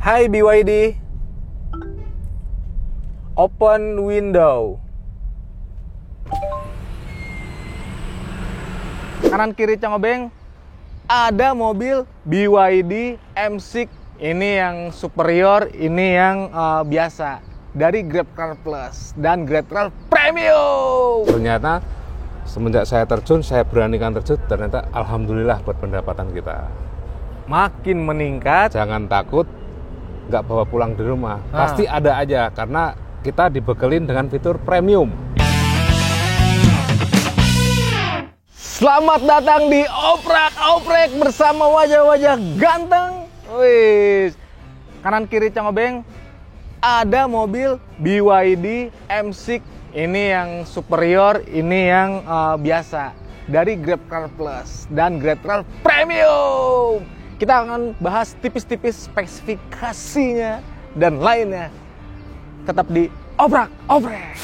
Hai BYD, open window. Kanan kiri Cang Obeng ada mobil BYD M6. Ini yang superior, ini yang biasa dari GrabCar Plus dan GrabCar Premium. Ternyata semenjak saya terjun, saya beranikan terjun, ternyata alhamdulillah buat pendapatan kita Makin meningkat. jangan takut nggak bawa pulang di rumah, pasti ada aja karena kita dibekelin dengan fitur premium. Selamat datang di Oprak-Oprek bersama wajah-wajah ganteng. Wih, kanan kiri Cang Obeng ada mobil BYD M6. Ini yang superior, ini yang biasa dari GrabCar Plus dan GrabCar Premium. Kita akan bahas tipis-tipis spesifikasinya dan lainnya. Tetap di Oprak-Oprek.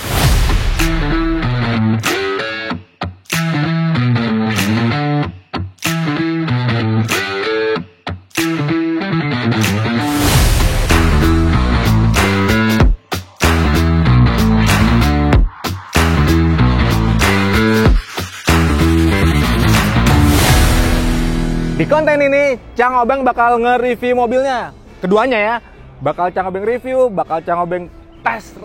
Di konten ini, Cang Obeng bakal nge-review mobilnya. Keduanya ya, bakal Cang Obeng review, bakal Cang Obeng test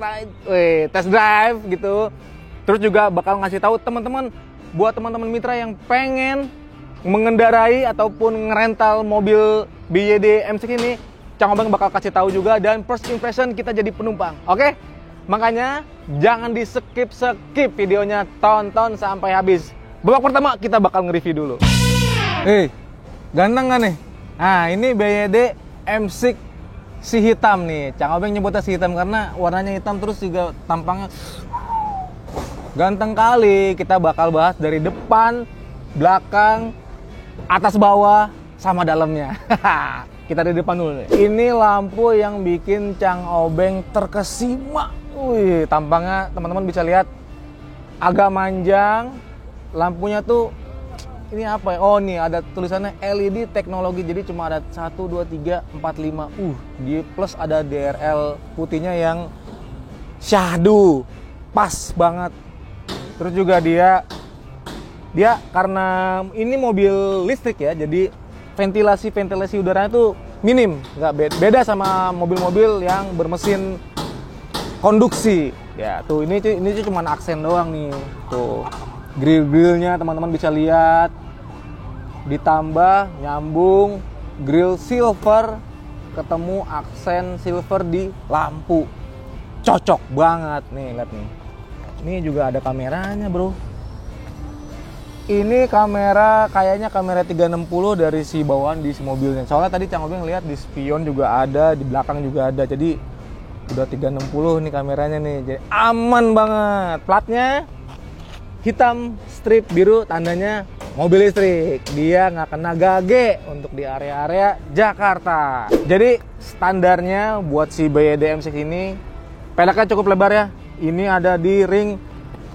drive gitu. Terus juga bakal ngasih tahu teman-teman, buat teman-teman mitra yang pengen mengendarai ataupun ngerental mobil BYD M6 ini, Cang Obeng bakal kasih tahu juga dan first impression kita jadi penumpang. Oke? Makanya jangan di-skip videonya, tonton sampai habis. Babak pertama kita bakal nge-review dulu. Ganteng kan nih? Nah, ini BYD M6 si hitam nih. Cang Obeng nyebutnya si hitam karena warnanya hitam, terus juga tampangnya ganteng kali. Kita bakal bahas dari depan, belakang, atas bawah, sama dalamnya. Kita dari depan dulu nih. Ini lampu yang bikin Cang Obeng terkesima. Wih, tampangnya teman-teman bisa lihat agak manjang. Lampunya tuh ini apa ya? Oh, nih ada tulisannya LED teknologi. Jadi cuma ada 1, 2, 3, 4, 5. Di plus ada DRL putihnya yang syahdu. Pas banget. Terus juga dia karena ini mobil listrik ya, jadi ventilasi udaranya tuh minim. Nggak beda sama mobil-mobil yang bermesin konduksi. Ya, tuh ini cuma aksen doang nih. Tuh. Grill-grillnya teman-teman bisa lihat, ditambah nyambung grill silver, ketemu aksen silver di lampu, cocok banget nih. Lihat nih, ini juga ada kameranya bro. Ini kamera kayaknya kamera 360 dari si bawaan di si mobilnya. Soalnya tadi Cang Obeng lihat di spion juga ada, di belakang juga ada. Jadi udah 360 nih kameranya nih. Jadi aman banget. Platnya hitam, strip biru, tandanya mobil listrik. Dia nggak kena gage untuk di area-area Jakarta. Jadi standarnya buat si BYD M6 ini, peleknya cukup lebar ya. Ini ada di ring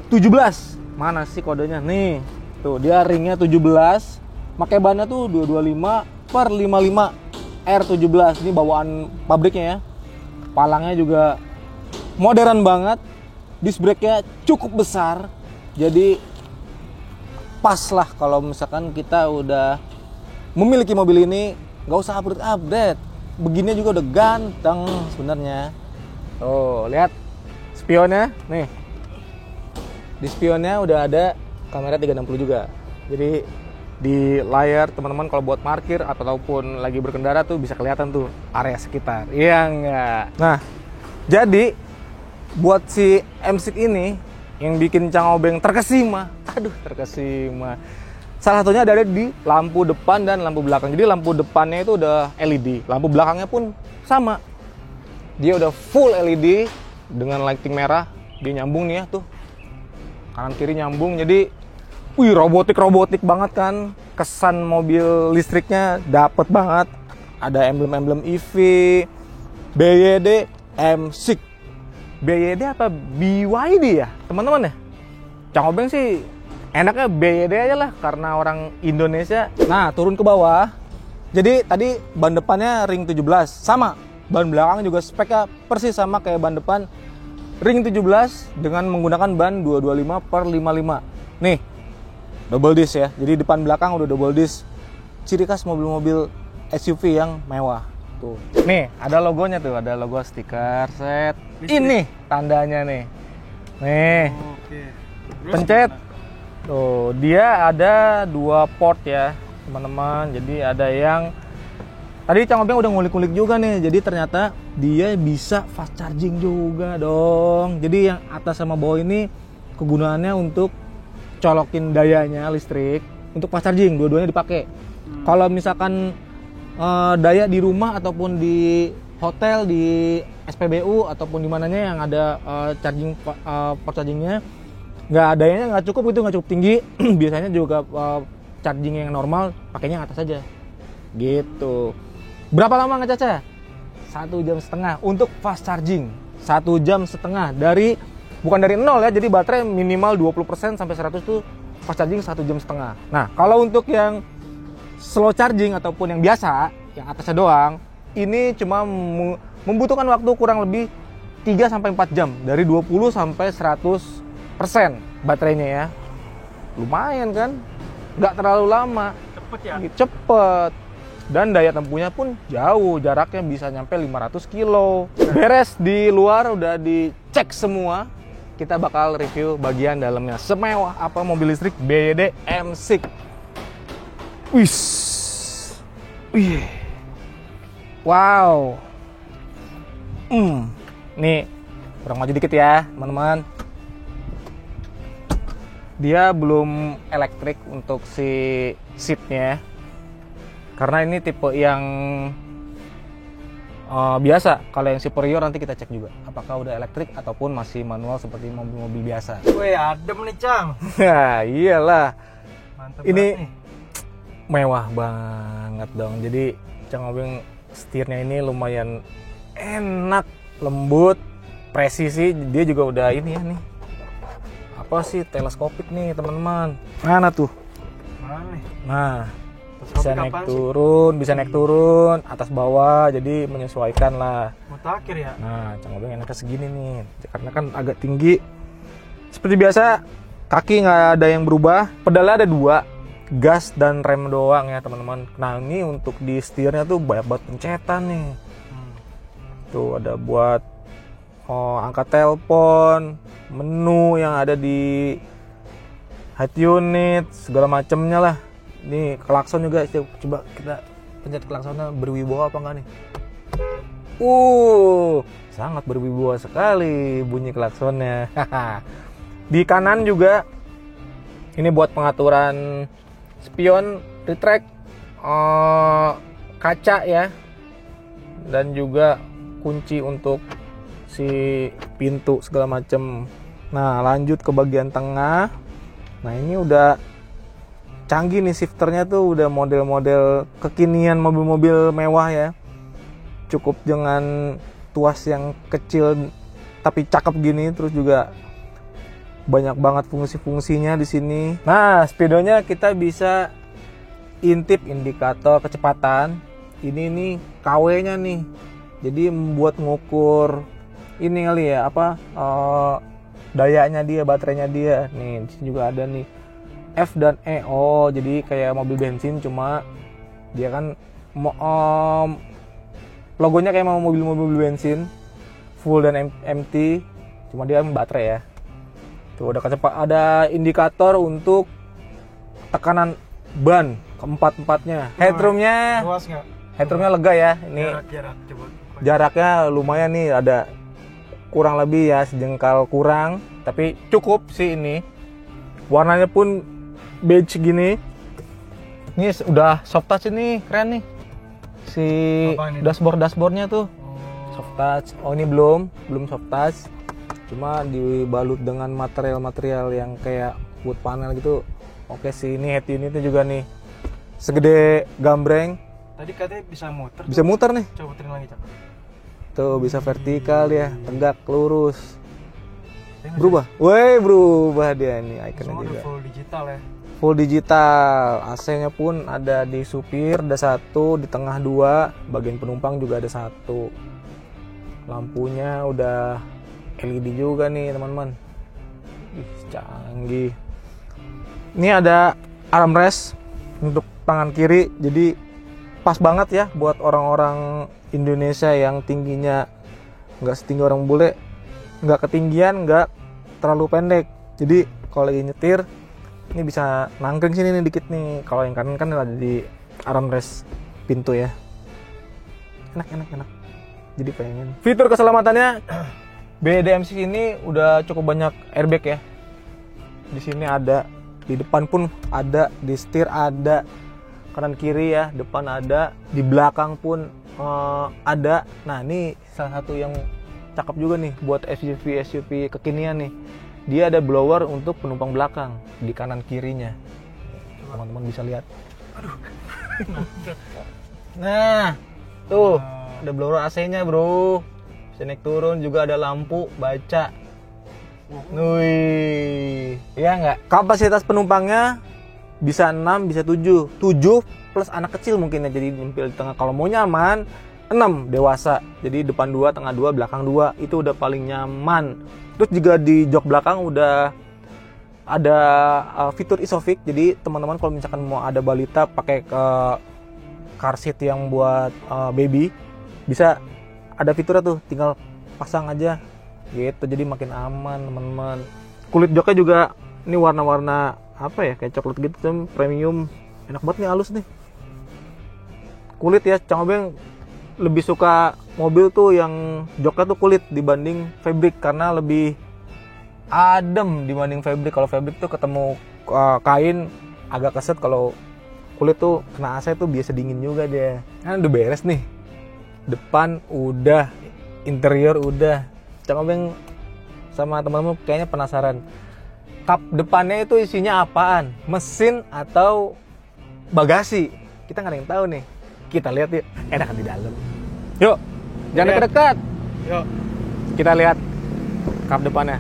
17. Mana sih kodenya? Nih, tuh dia ringnya 17. Pakai bannya tuh 225/55 R17. Ini bawaan pabriknya ya. Palangnya juga modern banget. Disc brake-nya cukup besar. Jadi pas lah kalau misalkan kita udah memiliki mobil ini, nggak usah update. Begini juga udah ganteng sebenarnya. Tuh, lihat spionnya nih. Di spionnya udah ada kamera 360 juga. Jadi di layar teman-teman kalau buat parkir ataupun lagi berkendara tuh bisa kelihatan tuh area sekitar. Iya enggak? Nah, jadi buat si M6 ini yang bikin Cang Obeng terkesima, salah satunya ada di lampu depan dan lampu belakang. Jadi lampu depannya itu udah LED, lampu belakangnya pun sama. Dia udah full LED dengan lighting merah. Dia nyambung nih ya tuh, kanan kiri nyambung. Jadi, robotik banget kan. Kesan mobil listriknya dapet banget. Ada emblem-emblem EV, BYD M6. BYD apa BYD ya teman-teman ya? Cang Obeng sih enaknya BYD aja lah karena orang Indonesia. Nah, turun ke bawah. Jadi tadi ban depannya ring 17 sama Ban belakang juga speknya persis sama kayak ban depan, ring 17 dengan menggunakan ban 225/55. Nih, double disc ya. Jadi depan belakang udah double disc. Ciri khas mobil-mobil SUV yang mewah. Tuh. Nih, ada logonya tuh, ada logo stiker set. Ini tandanya nih. Nih. Oke. Pencet. Tuh, dia ada 2 port ya, teman-teman. Jadi ada yang tadi Cang Obeng udah ngulik-ngulik juga nih. Jadi ternyata dia bisa fast charging juga dong. Jadi yang atas sama bawah ini kegunaannya untuk colokin dayanya listrik untuk fast charging, dua-duanya dipakai. Kalau misalkan daya di rumah ataupun di hotel, di SPBU ataupun di mananya yang ada charging fast chargingnya, dayanya nggak cukup, itu nggak cukup tinggi. Biasanya juga charging yang normal pakainya yang atas aja. Gitu. Berapa lama ngecasnya? 1,5 jam untuk fast charging. 1,5 jam dari, bukan dari 0 ya, jadi baterai minimal 20% sampai 100 tuh fast charging 1,5 jam. Nah, kalau untuk yang slow charging ataupun yang biasa, yang atasnya doang, ini cuma membutuhkan waktu kurang lebih 3 sampai 4 jam dari 20 sampai 100% baterainya ya. Lumayan kan? Nggak terlalu lama. Cepet ya? Cepet. Dan daya tempuhnya pun jauh, jaraknya bisa nyampe 500 kilo. Beres di luar, udah dicek semua. Kita bakal review bagian dalamnya. Semewah apa mobil listrik BYD M6. Wih. Wow. Nih, kurang maju dikit ya, teman-teman. Dia belum elektrik untuk si seatnya. Karena ini tipe yang biasa. Kalau yang superior nanti kita cek juga apakah udah elektrik ataupun masih manual seperti mobil-mobil biasa. Wih, adem nih, Cang. Ya iyalah. Mantap Ini banget nih. mewah banget dong. Jadi Cang Obeng setirnya ini lumayan enak, lembut, presisi. Dia juga udah ini ya nih. Apa sih, teleskopik nih teman-teman. Mana tuh? Mana nih? Nah, bisa Teleskopik naik apaan turun, bisa naik turun, atas bawah, jadi menyesuaikan lah. Mutakhir ya? Nah, Cang Obeng enaknya segini nih, karena kan agak tinggi. Seperti biasa, kaki nggak ada yang berubah, pedalnya ada 2, gas dan rem doang ya teman-teman. Nah, ini untuk di setirnya tuh banyak banget pencetan nih. Tuh ada buat angkat telepon, menu yang ada di head unit, segala macemnya lah. Nih klakson juga, coba kita pencet klaksonnya, berwibawa apa enggak nih? Sangat berwibawa sekali bunyi klaksonnya. Di kanan juga ini buat pengaturan spion, retract, kaca ya, dan juga kunci untuk si pintu segala macem. Nah, lanjut ke bagian tengah. Nah, ini udah canggih nih, shifternya tuh udah model-model kekinian mobil-mobil mewah ya. Cukup dengan tuas yang kecil tapi cakep gini, terus juga banyak banget fungsi-fungsinya di sini. Nah, speedonya kita bisa intip indikator kecepatan. Ini nih KW-nya nih. Jadi membuat ngukur ini kali ya, dayanya dia, baterainya dia. Nih, di sini juga ada nih F dan E. Jadi kayak mobil bensin, cuma dia kan logonya kayak mau mobil-mobil bensin, full dan empty, cuma dia baterai ya. Tuh ada indikator untuk tekanan ban keempat-empatnya. Headroomnya Luas nggak? Headroomnya lega ya. Ini Jarak, coba. jaraknya lumayan nih, ada kurang lebih ya sejengkal kurang, tapi cukup sih ini. Warnanya pun beige gini. Ini udah soft touch, ini keren nih. Si dashboardnya tuh soft touch. Ini belum soft touch. Cuma dibalut dengan material-material yang kayak wood panel gitu. Oke sih, ini head unitnya juga nih segede gambreng. Tadi katanya bisa muter. Bisa muter nih. Coba puterin lagi, Cang. Tuh bisa vertikal ya, tegak, lurus. Berubah dia nih ikonnya Semua juga. udah full digital ya. full digital. AC-nya pun ada di supir, ada satu, di tengah dua, bagian penumpang juga ada satu. Lampunya udah LED juga nih teman-teman. Ih, canggih. Ini ada armrest untuk tangan kiri, jadi pas banget ya buat orang-orang Indonesia yang tingginya nggak setinggi orang bule, nggak ketinggian, nggak terlalu pendek. Jadi kalau lagi nyetir ini bisa nangkring sini nih dikit nih. Kalau yang kanan kan ada di armrest pintu ya. Enak. Jadi pengen. Fitur keselamatannya BDMC ini udah cukup banyak airbag ya. Di sini ada, di depan pun ada, di setir ada, kanan kiri ya, depan ada, di belakang pun ada. Nah ini salah satu yang cakep juga nih buat SUV kekinian nih. Dia ada blower untuk penumpang belakang di kanan kirinya. Teman-teman bisa lihat. Nah, tuh ada blower AC-nya bro. Bisa naik turun, juga ada lampu baca. Wih, ya nggak? Kapasitas penumpangnya bisa 6, bisa 7. 7 plus anak kecil mungkin ya, jadi nyempil di tengah. Kalau mau nyaman, 6 dewasa. Jadi depan 2, tengah 2, belakang 2. Itu udah paling nyaman. Terus juga di jok belakang udah ada fitur Isofix. Jadi teman-teman kalau misalkan mau ada balita pakai car seat yang buat baby, bisa ada fiturnya tuh, tinggal pasang aja gitu. Jadi makin aman teman-teman. Kulit joknya juga ini warna-warna apa ya, kayak coklat gitu tuh, premium. Enak banget nih, halus nih kulit ya. Cang Obeng lebih suka mobil tuh yang joknya tuh kulit dibanding fabric, karena lebih adem dibanding fabric. Kalau fabric tuh ketemu kain agak keset, kalau kulit tuh kena AC tuh biasa dingin juga dia. Kan udah beres nih, depan udah, interior udah. Cang Obeng sama teman-teman kayaknya penasaran, kap depannya itu isinya apaan? Mesin atau bagasi? Kita nggak ada yang tahu nih. Kita lihat yuk, enakan di dalam. Yuk, jangan dekat-dekat. Yuk. Kita lihat kap depannya.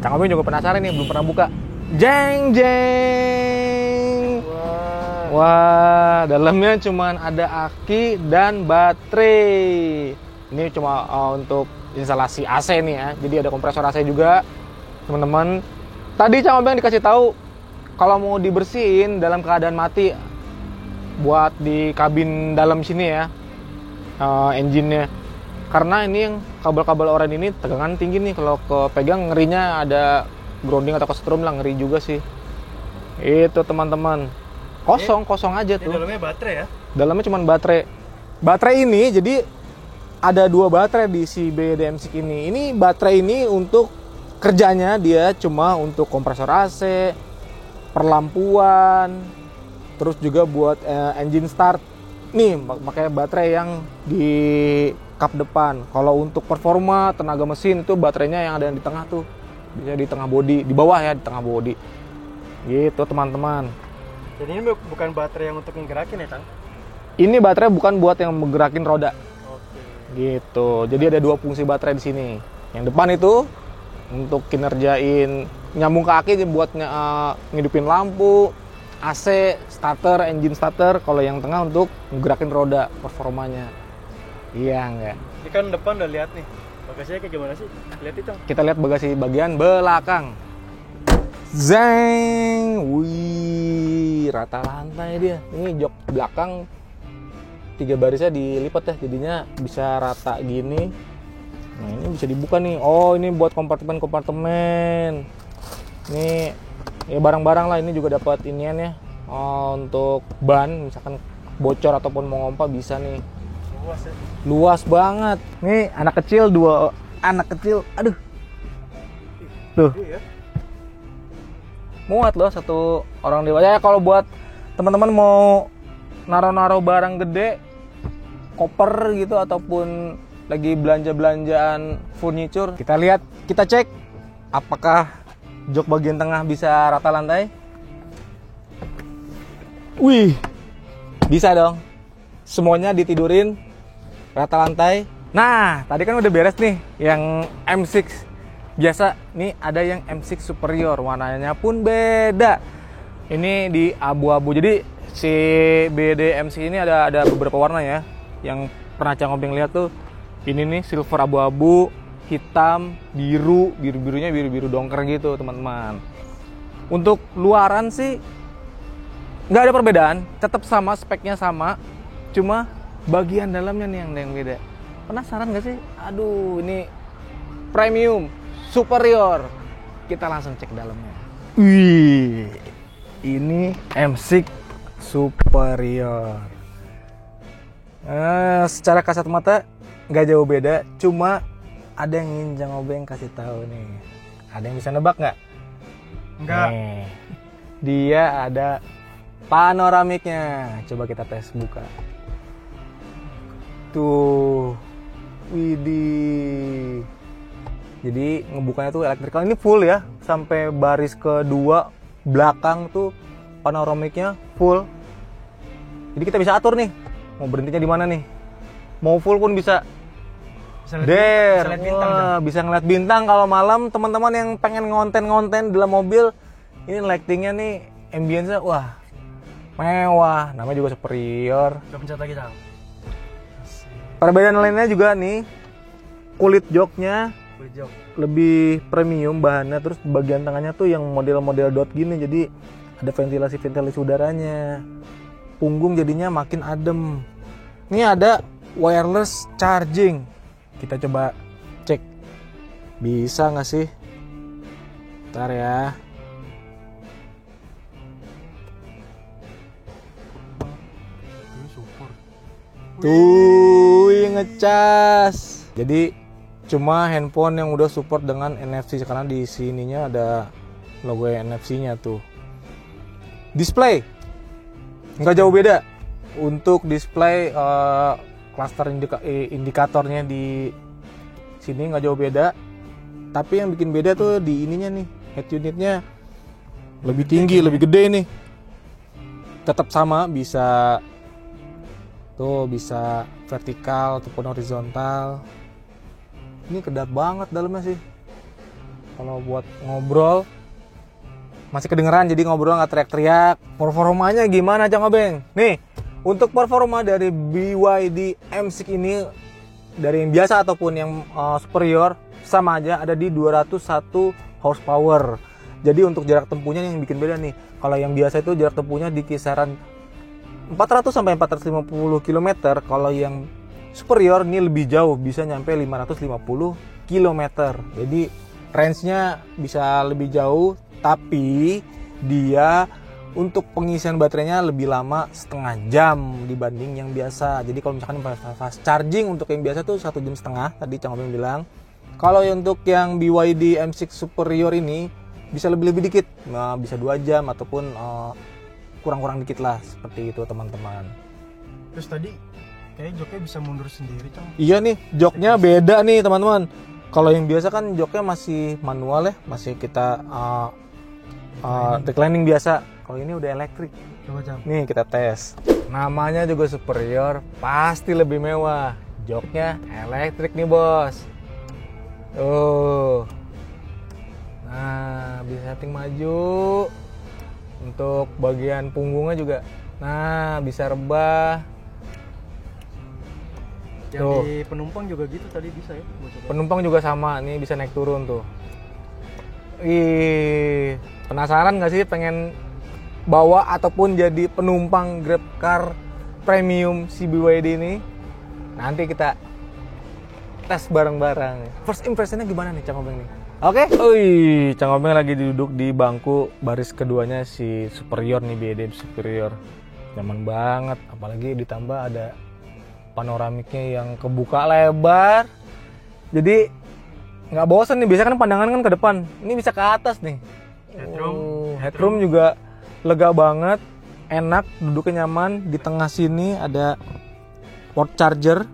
Cang Obeng juga penasaran nih, belum pernah buka. Jeng jeng. Wah, dalamnya cuman ada aki dan baterai. Ini cuma untuk instalasi AC nih ya. Jadi ada kompresor AC juga, teman-teman. Tadi Cang Obeng dikasih tahu kalau mau dibersihin dalam keadaan mati, buat di kabin dalam sini ya, engine-nya. Karena ini yang kabel-kabel oren ini tegangan tinggi nih, kalau kepegang ngerinya ada grounding atau kesetrum lah, ngeri juga sih. Itu teman-teman. Kosong aja tuh. Dalamnya baterai ya? Dalamnya cuma baterai. Baterai ini jadi ada 2 baterai di si BDMC ini. Ini baterai ini untuk kerjanya dia cuma untuk kompresor AC, perlampuan, terus juga buat engine start. Nih pakai baterai yang di kap depan. Kalau untuk performa tenaga mesin itu baterainya yang ada di tengah tuh, bisa di tengah bodi, di bawah ya, di tengah bodi. Gitu teman-teman. Jadi ini bukan baterai yang untuk menggerakin ya, Cang? Ini baterai bukan buat yang menggerakin roda. Oke. Gitu. Jadi ada 2 fungsi baterai di sini. Yang depan itu untuk kinerjain nyambung ke aki, buat ngidupin lampu, AC, starter, engine starter. Kalau yang tengah untuk gerakin roda, performanya. Iya enggak? Ini kan depan udah lihat nih. Bagasinya kayak gimana sih? Lihat itu. Kita lihat bagasi bagian belakang. Zeng, wih, rata lantai dia. Ini jok belakang 3 barisnya dilipat ya, jadinya bisa rata gini. Nah ini bisa dibuka nih. Oh ini buat kompartemen. Ini ya barang-barang lah. Ini juga dapat inian ya, untuk ban, misalkan bocor ataupun mau ngompa bisa nih. Luas ya? Luas banget. Nih anak kecil, 2 anak kecil, aduh tuh Iya. muat loh 1 orang dewasa ya. Kalau buat teman-teman mau naro-naro barang gede, koper gitu, ataupun lagi belanja-belanjaan furniture, kita lihat, kita cek apakah jok bagian tengah bisa rata lantai. Wih, bisa dong, semuanya ditidurin rata lantai. Nah tadi kan udah beres nih yang M6 biasa. Nih ada yang M6 Superior, warnanya pun beda. Ini di abu-abu. Jadi si BD M6 ini ada beberapa warna ya. Yang pernah Cang Obeng lihat tuh, ini nih silver abu-abu, hitam, birunya biru dongker gitu teman-teman. Untuk luaran sih nggak ada perbedaan, tetap sama, speknya sama, cuma bagian dalamnya nih yang beda. Penasaran nggak sih? Aduh, ini premium superior. Kita langsung cek dalamnya. Wih, ini M6 superior. Secara kasat mata nggak jauh beda, cuma ada yang ingin Cang Obeng kasih tahu nih. Ada yang bisa nebak nggak? Enggak. Nih, dia ada panoramiknya. Coba kita tes buka. Tuh, widih. Jadi ngebukanya tuh elektrikal, ini full ya, sampai baris kedua belakang tuh panoramiknya full. Jadi kita bisa atur nih, mau berhentinya di mana nih. Mau full pun bisa. Bisa lihat bintang. Wah, bisa ngeliat bintang kalau malam. Teman-teman yang pengen ngonten dalam mobil, ini lightingnya nih, ambience-nya wah mewah. Namanya juga superior. Udah pencet lagi, Cang. Perbedaan lainnya juga nih, kulit joknya Kulit jok. lebih premium bahannya. Terus bagian tengahnya tuh yang model-model dot gini, jadi ada ventilasi udaranya. Punggung jadinya makin adem. Ini ada wireless charging. Kita coba cek bisa nggak sih. Ntar ya. Ini support. Tuh ngecas. Jadi cuma handphone yang udah support dengan NFC, karena di sininya ada logo NFC-nya tuh. Display nggak jauh beda. Untuk display cluster indikatornya di sini nggak jauh beda. Tapi yang bikin beda tuh di ininya nih, head unitnya lebih tinggi, lebih gede nih. Tetap sama, bisa tuh, bisa vertikal ataupun horizontal. Ini kedap banget dalamnya sih. Kalau buat ngobrol masih kedengeran, jadi ngobrol nggak teriak-teriak. Performanya gimana Cang Obeng? Nih, untuk performa dari BYD M6 ini, dari yang biasa ataupun yang superior, sama aja ada di 201 horsepower. Jadi untuk jarak tempuhnya yang bikin beda nih. Kalau yang biasa itu jarak tempuhnya di kisaran 400 sampai 450 km. Kalau yang superior ini lebih jauh, bisa nyampe 550 km. Jadi range-nya bisa lebih jauh, tapi dia untuk pengisian baterainya lebih lama, setengah jam dibanding yang biasa. Jadi kalau misalkan fast charging untuk yang biasa tuh 1,5 jam tadi Cang Obeng bilang. Kalau untuk yang BYD M6 Superior ini bisa lebih dikit, nah, bisa 2 jam ataupun kurang-kurang dikit lah, seperti itu teman-teman. Terus tadi kayak joknya bisa mundur sendiri, Cang. Iya nih, joknya beda nih teman-teman. Kalau yang biasa kan joknya masih manual ya, masih kita reclining biasa. Kalau ini udah elektrik. Coba, Cang. Nih kita tes. Namanya juga superior, pasti lebih mewah. Joknya elektrik nih bos. Nah, bisa setting maju. Untuk bagian punggungnya juga, nah bisa rebah. Yang Tuh. di penumpang juga gitu tadi bisa ya? Gua coba. Penumpang juga sama, nih bisa naik turun tuh. Ih, penasaran nggak sih pengen bawa ataupun jadi penumpang Grab Car Premium si BYD ini? Nanti kita tes bareng-bareng. First impressionnya gimana nih Cang Obeng nih? Oke? Wih, Cang Obeng lagi duduk di bangku baris keduanya si Superior nih, BYD Superior. Nyaman banget, apalagi ditambah ada panoramiknya yang kebuka lebar. Jadi nggak bosan nih, biasanya kan pandangan kan ke depan, ini bisa ke atas nih. Headroom juga lega banget, enak, duduknya nyaman. Di tengah sini ada port charger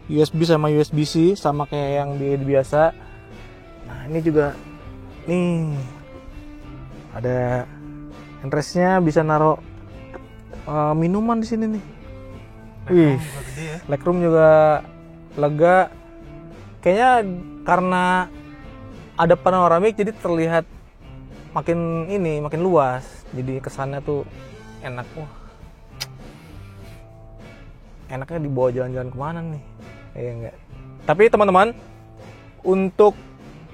USB sama USB-C, sama kayak yang biasa. Nah ini juga nih ada handrestnya, bisa naruh minuman di sini nih. Wih, legroom juga lega. Kayaknya karena ada panoramik jadi terlihat makin luas. Jadi kesannya tuh enak. Wah. Enaknya dibawa jalan-jalan kemana nih? Iya enggak. Tapi teman-teman, untuk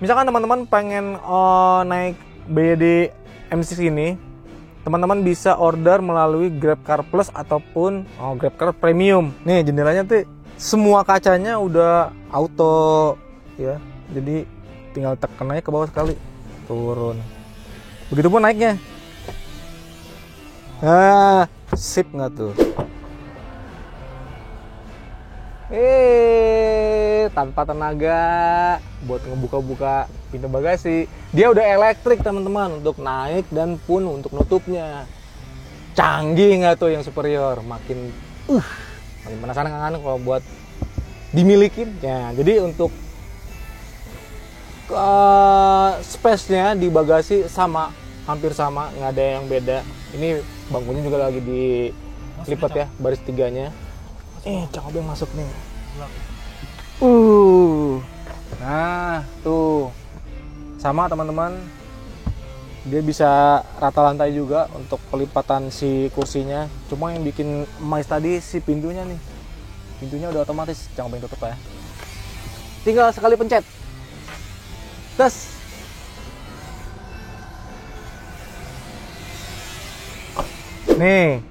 misalkan teman-teman pengen naik BYD M6 ini, teman-teman bisa order melalui GrabCar Plus ataupun GrabCar Premium. Nih jendelanya tuh semua kacanya udah auto ya. Jadi tinggal tekan aja ke bawah sekali, turun. Begitupun naiknya. Sip nggak tuh? Tanpa tenaga buat ngebuka-buka pintu bagasi. Dia udah elektrik teman-teman untuk naik dan pun untuk nutupnya. Canggih nggak tuh yang superior? Makin penasaran kan kalau buat dimilikin. Ya, jadi untuk space-nya di bagasi sama, hampir sama, nggak ada yang beda. Ini bangkunya juga lagi dilipat ya, baris tiganya. Cang Obeng masuk nih. Nah, tuh. Sama teman-teman. Dia bisa rata lantai juga untuk pelipatan si kursinya. Cuma yang bikin emas tadi si pintunya nih. Pintunya udah otomatis, Cang Obeng tutup ya. Tinggal sekali pencet. Tes. Nih.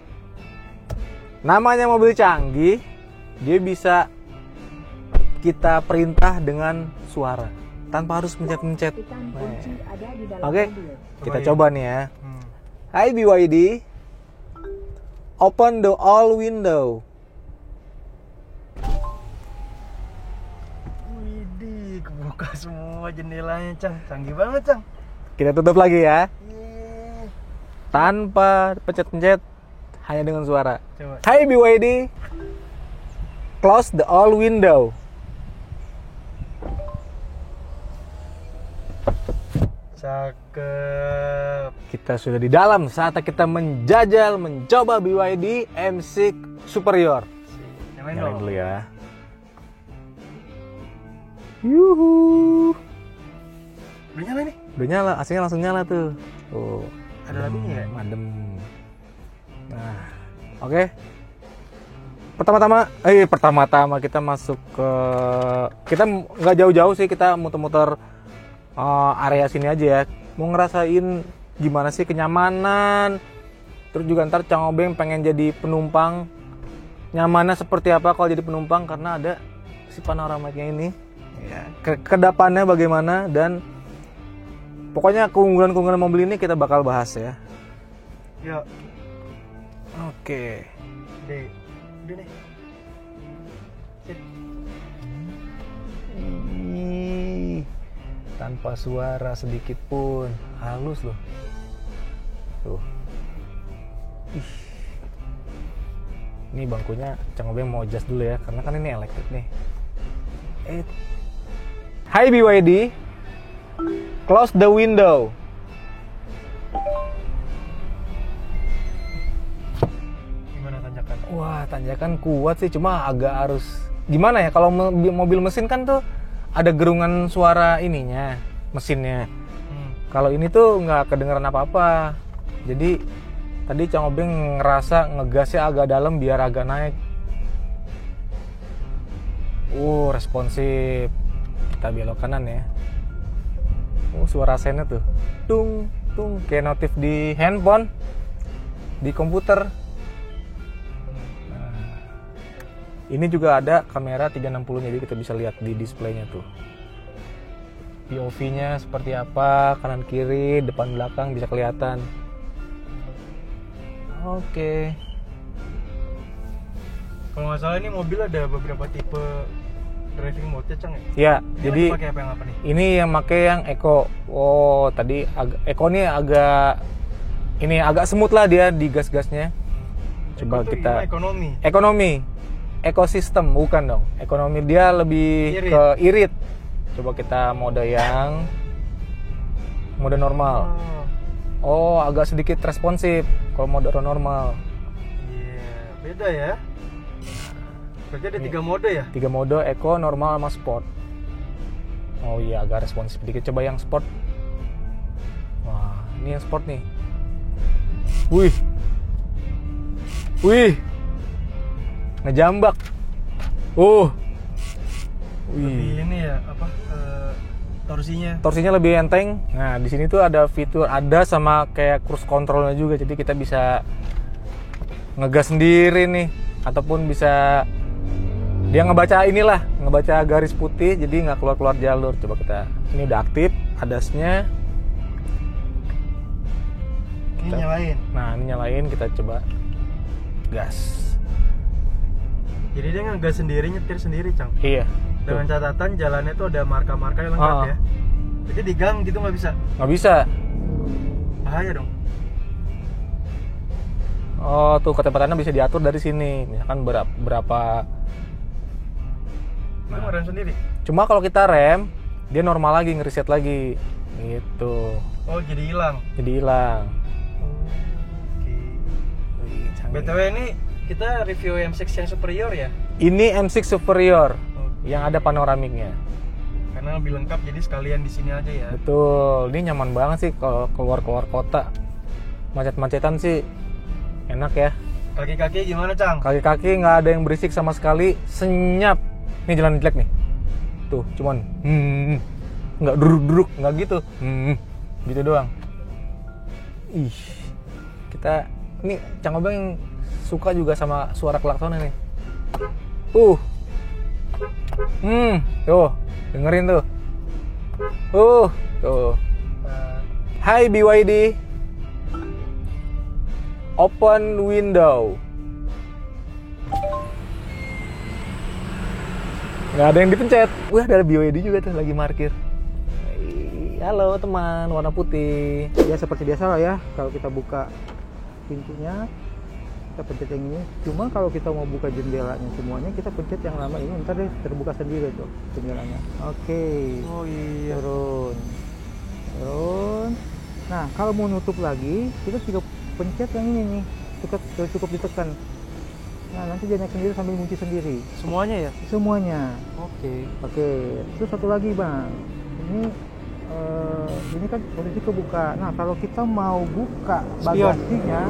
Namanya mobil canggih, dia bisa kita perintah dengan suara tanpa harus mencet-mencet. Oke, kita coba nih ya. Hai BYD, open the all window. Widih, kebuka semua jendelanya, Cang. Canggih banget, Cang. Kita tutup lagi ya. Tanpa pencet-pencet, hanya dengan suara. Coba. Hai BYD, close the all window. Cakep. Kita sudah di dalam saatnya kita mencoba BYD M6 Superior. Nyalain dulu ya. Yuhu. Udah nyala nih? Udah nyala, AC-nya langsung nyala tuh. Oh, Ada lagunya ya? Adem. Nah, oke. Pertama-tama kita masuk ke, kita nggak jauh-jauh sih, kita muter-muter area sini aja ya. Mau ngerasain gimana sih kenyamanan. Terus juga ntar Cang Obeng pengen jadi penumpang. Nyamannya seperti apa kalau jadi penumpang, karena ada si panoramiknya ini. Ya, kedepannya bagaimana, dan pokoknya keunggulan-keunggulan mobil ini kita bakal bahas ya. Yuk. Oke. Udah nih. Sip. Tanpa suara sedikit pun, halus loh. Tuh. Ih. Ini bangkunya Cang Obeng mau adjust dulu ya, karena kan ini elektrik nih. Hai BYD, close the window. Gimana tanjakan? Wah, tanjakan kuat sih, cuma agak harus gimana ya, kalau mobil mesin kan tuh ada gerungan suara ininya, mesinnya. Kalau ini tuh nggak kedengeran apa-apa. Jadi tadi Cang Obeng ngerasa ngegasnya agak dalam biar agak naik. Responsif. Kita belok kanan ya. Suara sennya tuh. Tung, tung, kayak notif di handphone, di komputer. Ini juga ada kamera 360, jadi kita bisa lihat di displaynya tuh. POV-nya seperti apa, kanan kiri, depan belakang bisa kelihatan. Oke. Kalau nggak salah ini mobil ada beberapa tipe driving mode-nya, Cang ya? Ya, Ini jadi pakai apa yang apa nih? ini yang pakai yang Eco. Tadi Eco ini agak semut lah dia di gas-gasnya. Coba Eco tuh kita gimana, ekonomi. Ekosistem bukan dong. Ekonomi dia lebih Irit. ke irit. Coba kita mode yang mode normal. Agak sedikit responsif kalau mode normal. Iya, beda ya. Berarti ada 3 mode ya? 3 mode, Eco, normal, sama sport. Oh iya, agak responsif dikit. Coba yang sport. Wah, ini yang sport nih. Wih. Ngejambak. Wih. Lebih ini ya apa torsinya Lebih enteng. Nah, di sini tuh ada fitur sama kayak cruise controlnya juga. Jadi kita bisa ngegas sendiri nih, ataupun bisa dia ngebaca garis putih, jadi nggak keluar jalur. Coba ini udah aktif, adasnya. ini nyalain. Nah, ini nyalain, kita coba gas. Jadi dia ngegas sendiri, nyetir sendiri, Cang. Iya. Dengan catatan jalannya tuh ada marka-marka yang lengkap ya. Jadi di gang gitu nggak bisa. Nggak bisa. Bahaya dong. Oh, tuh kecepatannya bisa diatur dari sini. Misalkan berapa. Itu ngerem sendiri. Cuma kalau kita rem, dia normal lagi, ngereset lagi. Gitu. Oh, jadi hilang. Jadi hilang. Oke. Wih, canggih. BTW ini kita review M6 yang superior ya. Ini M6 Superior Oke. yang ada panoramiknya. Karena lebih lengkap, jadi sekalian di sini aja ya. Betul, ini nyaman banget sih kalau keluar kota. Macet-macetan sih enak ya. Kaki-kaki gimana, Cang? Kaki-kaki nggak ada yang berisik sama sekali, senyap. Ini jalan jelek nih. Tuh, cuman nggak duruk-duruk, nggak gitu. Gitu doang. Ih, ini Cang Obeng suka juga sama suara klaksonnya nih. Tuh, dengerin tuh. Tuh. Hai BYD. Open window. Nggak ada yang dipencet. Wah, ada BYD juga tuh lagi parkir. Halo teman, warna putih. Ya seperti biasa lah ya, kalau kita buka pintunya kita pencet yang ini. Cuma kalau kita mau buka jendelanya semuanya, kita pencet yang lama ini, ntar deh terbuka sendiri tuh jendelanya. Oke. Oh iya. Turun. Nah, kalau mau nutup lagi, kita juga pencet yang ini nih, cukup ditekan. Nah, nanti dia naik sendiri sambil kunci sendiri. Semuanya ya? Semuanya. Oke. Terus satu lagi bang, ini kan posisi kebuka. Nah, kalau kita mau buka Spion. bagasinya,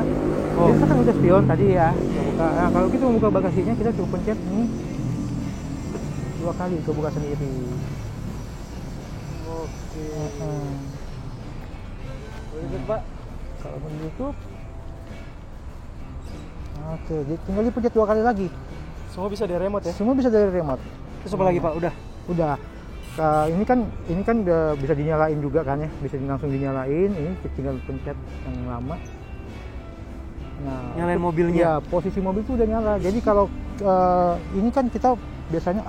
Oh. kita kan udah spion tadi ya, kita buka. Nah, kalau kita mau buka bagasinya, kita cukup pencet nih 2 kali kebuka sendiri. Oke. Boleh Pak, kalau mau ditutup. Oke, jadi tinggal dipencet 2 kali lagi. Semua bisa dari remote ya? Semua bisa dari remote. Terus apa lagi, Pak? Udah. Udah. Ini kan udah bisa dinyalain juga kan ya, bisa langsung dinyalain. Ini tinggal pencet yang lama. Nah, Nyalain mobilnya? Ya, posisi mobil itu udah nyala. Jadi kalau ini kan kita biasanya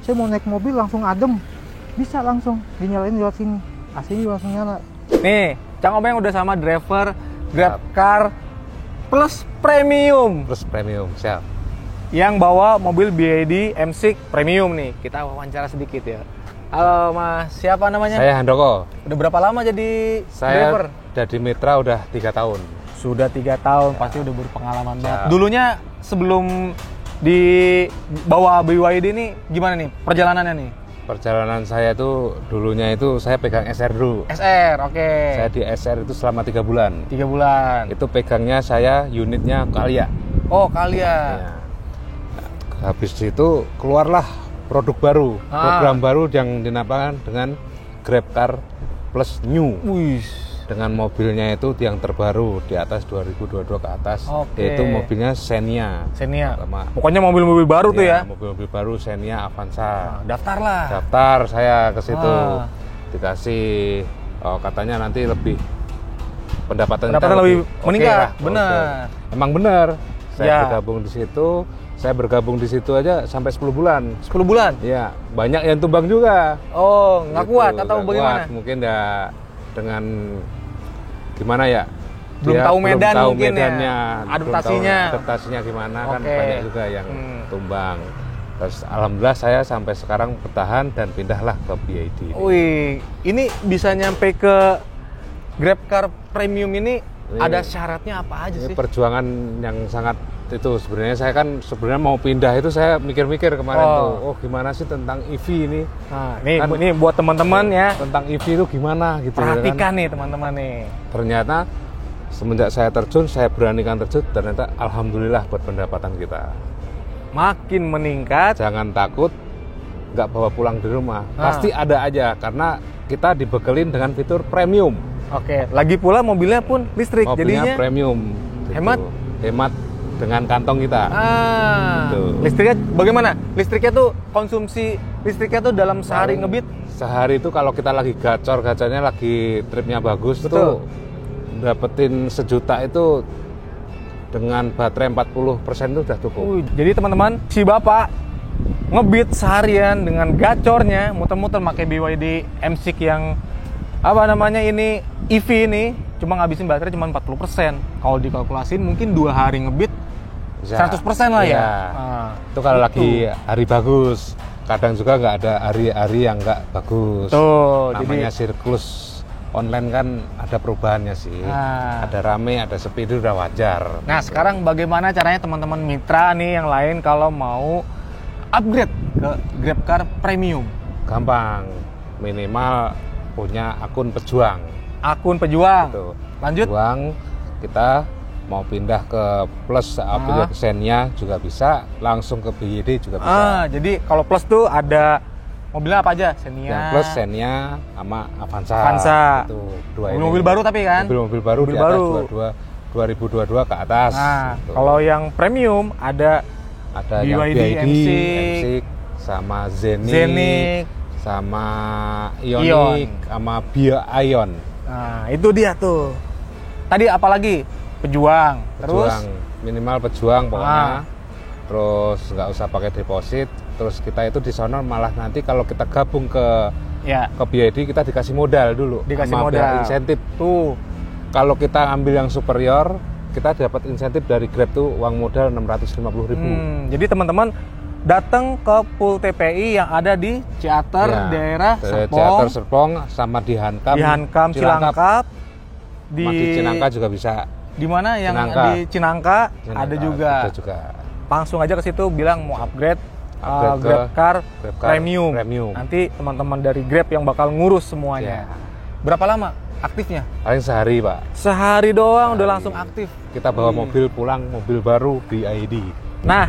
saya mau naik mobil langsung adem, bisa langsung dinyalain lewat sini. AC-nya langsung nyala. Nih, Cang Obeng udah sama driver GrabCar Plus Premium siap. yang bawa mobil BYD M6 Premium nih. Kita wawancara sedikit ya. Halo Mas, siapa namanya? Saya Handoko. Udah berapa lama jadi Saya driver? jadi mitra udah 3 tahun. Sudah 3 tahun, pasti udah berpengalaman banget. Siap. Dulunya sebelum dibawa BYD ini gimana nih perjalanannya nih? Perjalanan saya itu dulunya itu saya pegang SR dulu. SR, oke. Saya di SR itu selama 3 bulan. 3 bulan. Itu pegangnya saya unitnya Kalia. Oh, Kalia. Ya. Habis itu keluarlah produk baru, program baru yang dinamakan dengan GrabCar Plus New. Wih. Dengan mobilnya itu yang terbaru di atas 2022 ke atas, Oke. yaitu mobilnya Xenia. Xenia. Pertama. Pokoknya mobil-mobil baru tuh ya. Mobil-mobil baru Xenia Avanza. Nah, daftar lah. Daftar saya ke situ, dikasih katanya nanti lebih pendapatan Pendapatan lebih meningkat. lah. Benar. Emang benar. Saya Ya. bergabung di situ. Saya bergabung di situ aja sampai 10 bulan. 10 bulan. Ya, banyak yang tumbang juga. Oh, nggak Gitu, kuat atau nggak bagaimana? kuat. Mungkin ya dengan gimana ya? Belum Dia tahu medan tahu mungkin ya? medannya, Adaptasinya. belum tahu adaptasinya gimana kan Oke. banyak juga yang tumbang. Terus alhamdulillah saya sampai sekarang bertahan dan pindahlah ke BYD. Wih, ini bisa nyampe ke GrabCar Premium ini ada syaratnya apa aja Ini sih? perjuangan yang sangat itu sebenarnya saya kan mau pindah itu saya mikir-mikir kemarin tuh. Oh, gimana sih tentang EV ini? Nah, nih Kan- ini buat teman-teman ya. Tentang EV itu gimana gitu ya Perhatikan kan? nih teman-teman nih. Ternyata semenjak saya terjun, saya beranikan terjun, ternyata alhamdulillah buat pendapatan kita. Makin meningkat. Jangan takut nggak bawa pulang di rumah. Pasti ada aja karena kita dibekelin dengan fitur premium. Oke, lagi pula mobilnya pun listrik, Mobilnya jadinya premium. Hemat? Hemat dengan kantong kita. Gitu. Listriknya bagaimana? Listriknya tuh konsumsi listriknya tuh dalam sehari ngebit. Sehari itu kalau kita lagi gacor-gacornya lagi tripnya bagus Betul. tuh dapetin 1 juta itu dengan baterai 40% itu udah cukup. Jadi teman-teman, si bapak ngebit seharian dengan gacornya, muter-muter pakai BYD M6 yang apa namanya ini EV ini cuma ngabisin baterai cuma 40%. Kalau dikalkulasin mungkin 2 hari ngebit Bisa. 100% lah ya. Iya. Nah, Itu kalau gitu. lagi hari bagus. Kadang juga nggak ada hari-hari yang nggak bagus. Tuh, Namanya jadi siklus online kan ada perubahannya sih. Nah. Ada rame, ada sepi itu udah wajar. Nah, sekarang bagaimana caranya teman-teman mitra nih yang lain kalau mau upgrade ke GrabCar Premium? Gampang. Minimal punya akun pejuang. Akun pejuang. Gitu. Lanjut. Pejuang kita mau pindah ke plus aplikasinya juga bisa, langsung ke BYD juga bisa. Jadi kalau plus tuh ada mobilnya apa aja? Xenia. Yang plus Xenia sama Avanza. Avanza. Itu dua ini. Mobil-mobil baru tapi kan? Mobil-mobil baru Mobil di atas baru. 2022 ke atas. Nah, gitu. kalau yang premium ada yang BYD, BYD, M6, sama Zenith, Zenith, sama Ion. Ioniq, sama Bio Ion. Nah, itu dia tuh. Tadi apa lagi? Pejuang. Terus Pejuang, minimal pejuang pokoknya. Ah. Terus nggak usah pakai deposit. Terus kita itu di sana malah nanti kalau kita gabung ke ya, BYD kita dikasih modal dulu. dikasih sama modal. insentif. Tuh. Kalau kita ambil yang superior, kita dapat insentif dari Grab tuh uang modal 650.000. Jadi teman-teman datang ke Pool TPI yang ada di Ciater, Ya, daerah dari Serpong, Ciater Serpong sama di Hankam, di Hankam, Cilangkap, di Cinangka juga bisa. di mana yang Cinangka. di Cinangka, Cinangka ada juga. ada juga. Langsung aja ke situ bilang mau upgrade, Upgrade ke GrabCar GrabCar Premium. Premium. Nanti teman-teman dari Grab yang bakal ngurus semuanya. Ya. Berapa lama aktifnya? Paling sehari, Pak. Sehari doang udah Sehari. langsung aktif. Kita bawa mobil pulang, mobil baru BYD. Nah,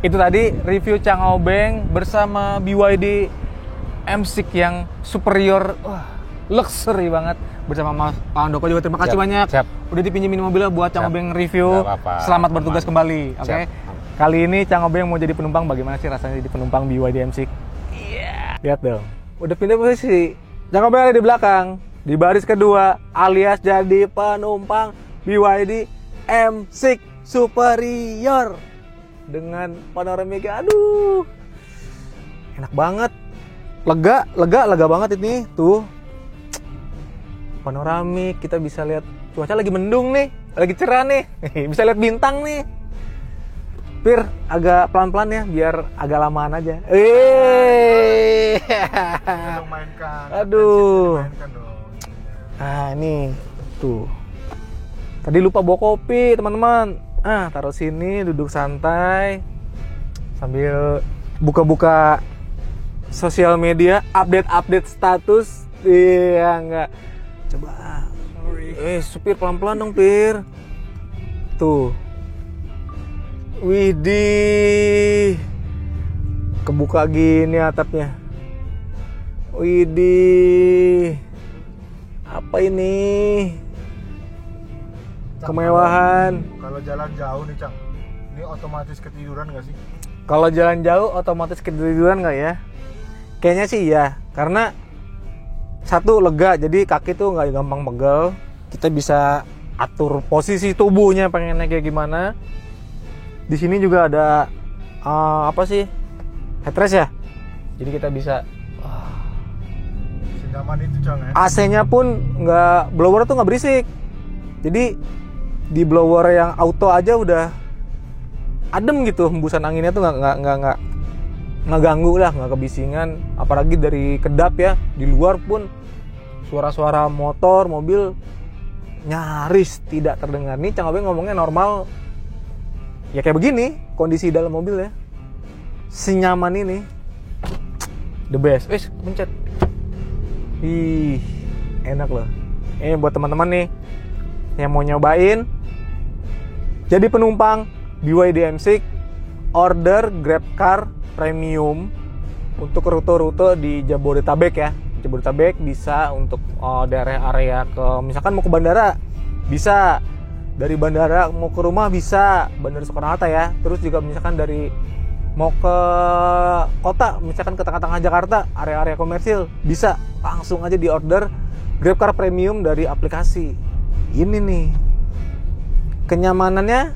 itu tadi review Cang Obeng bersama BYD M6 yang superior, luxury banget bersama Mas Pak Andoko juga. Terima kasih Siap, banyak. siap. Udah dipinjemin mobilnya buat Cang Siap. Obeng review. Nggak apa-apa. Selamat bertugas Aman. kembali. Oke. Siap. Kali ini Cang Obeng mau jadi penumpang. Bagaimana sih rasanya jadi penumpang BYD M6? Iya. Lihat dong. Udah pindah posisi. Cang Obeng ada di belakang, di baris kedua, alias jadi penumpang BYD M6 superior dengan panoramika. Aduh, enak banget, lega banget ini. Tuh panoramik, kita bisa lihat cuaca lagi mendung nih, lagi cerah nih. Bisa lihat bintang nih. Pir, agak pelan-pelan ya biar agak lamaan aja. Dong mainkan. Aduh. Mainkan dong. Ah, ini tuh. Tadi lupa bawa kopi, teman-teman. Taruh sini, duduk santai sambil buka-buka sosial media, update status. Iya, enggak. Coba. Supir pelan-pelan dong, Pir. Tuh. Widih. Kebuka gini atapnya. Widih. Apa ini? Kemewahan. Kalau jalan jauh nih, Cang. Ini otomatis ketiduran nggak sih? Kalau jalan jauh otomatis ketiduran nggak ya? Kayaknya sih iya, karena satu lega, jadi kaki tuh nggak gampang pegel. Kita bisa atur posisi tubuhnya pengennya kayak gimana. Di sini juga ada apa sih? Headrest ya. Jadi kita bisa Senyaman itu, Cang ya. AC-nya pun nggak, blower tuh nggak berisik. Jadi di blower yang auto aja udah adem gitu, hembusan anginnya tuh nggak ganggu lah, nggak kebisingan. Apalagi dari kedap ya, di luar pun suara-suara motor, mobil nyaris tidak terdengar. Nih Cang Obeng ngomongnya normal, ya kayak begini kondisi dalam mobil ya, senyaman ini, the best. Pencet, ih enak loh. Ini buat teman-teman nih yang mau nyobain jadi penumpang BYD M6, order GrabCar Premium untuk rute-rute di Jabodetabek ya. Jabodetabek bisa untuk daerah area ke, misalkan mau ke bandara bisa, dari bandara mau ke rumah bisa, Bandara Soekarno-Hatta ya. Terus juga misalkan dari mau ke kota, misalkan ke tengah-tengah Jakarta, area-area komersil bisa, langsung aja di order GrabCar Premium dari aplikasi. Ini nih, kenyamanannya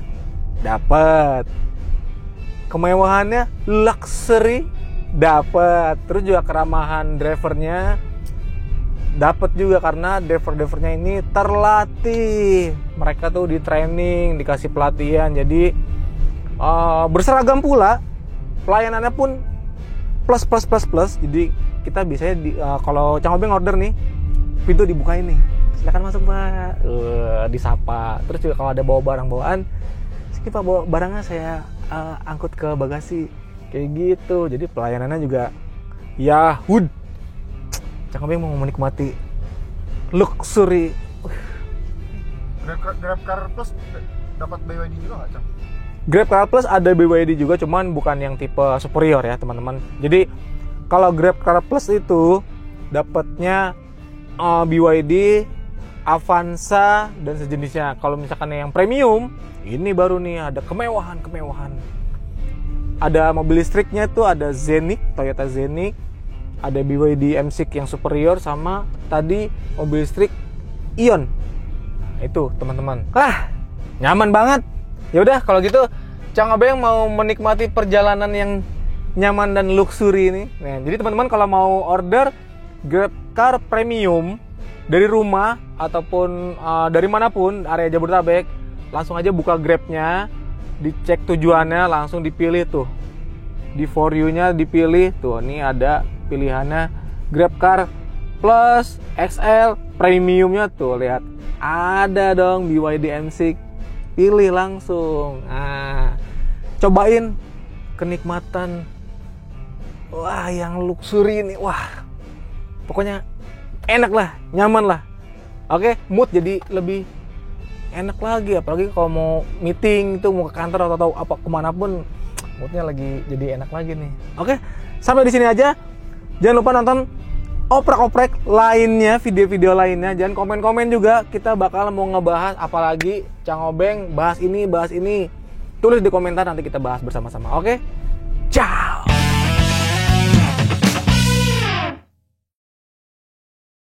dapat, kemewahannya luxury dapat, terus juga keramahan drivernya dapat juga karena drivernya ini terlatih, mereka tuh di training, dikasih pelatihan, jadi berseragam pula, pelayanannya pun plus. Jadi kita biasanya kalau Cang Obeng order nih, pintu dibuka ini, silakan masuk Pak, disapa. Terus juga kalau ada bawa barang bawaan, sini Pak bawa barangnya saya angkut ke bagasi, kayak gitu. Jadi pelayanannya juga ya hood. Cang Obeng mau menikmati luxury. GrabCar Plus dapat BYD juga nggak, Cang? GrabCar Plus ada BYD juga, cuman bukan yang tipe superior ya teman-teman. Jadi kalau GrabCar Plus itu dapatnya BYD, Avanza dan sejenisnya. Kalau misalkan yang premium, ini baru nih ada kemewahan. Ada mobil listriknya tuh, ada Zeniq, Toyota Zeniq, ada BYD M6 yang superior, sama tadi mobil listrik Ion. Nah, itu teman-teman. Nyaman banget. Ya udah kalau gitu Cang Obeng mau menikmati perjalanan yang nyaman dan luxury ini. Nah, jadi teman-teman kalau mau order GrabCar Premium dari rumah ataupun dari manapun area Jabodetabek, langsung aja buka Grabnya, dicek tujuannya, langsung dipilih tuh. Di For You-nya dipilih tuh, ini ada pilihannya GrabCar Plus, XL, Premiumnya tuh, lihat ada dong BYD M6, pilih langsung. Nah, cobain kenikmatan yang luxury ini. Pokoknya enak lah, nyaman lah. Oke, mood jadi lebih enak lagi, apalagi kalau mau meeting itu, mau ke kantor atau apa kemanapun, moodnya lagi jadi enak lagi nih. Oke, sampai di sini aja. Jangan lupa nonton oprek-oprek lainnya, video-video lainnya. Jangan komen-komen juga, kita bakal mau ngebahas apalagi. Cang Obeng bahas ini. Tulis di komentar, nanti kita bahas bersama-sama. Oke, ciao.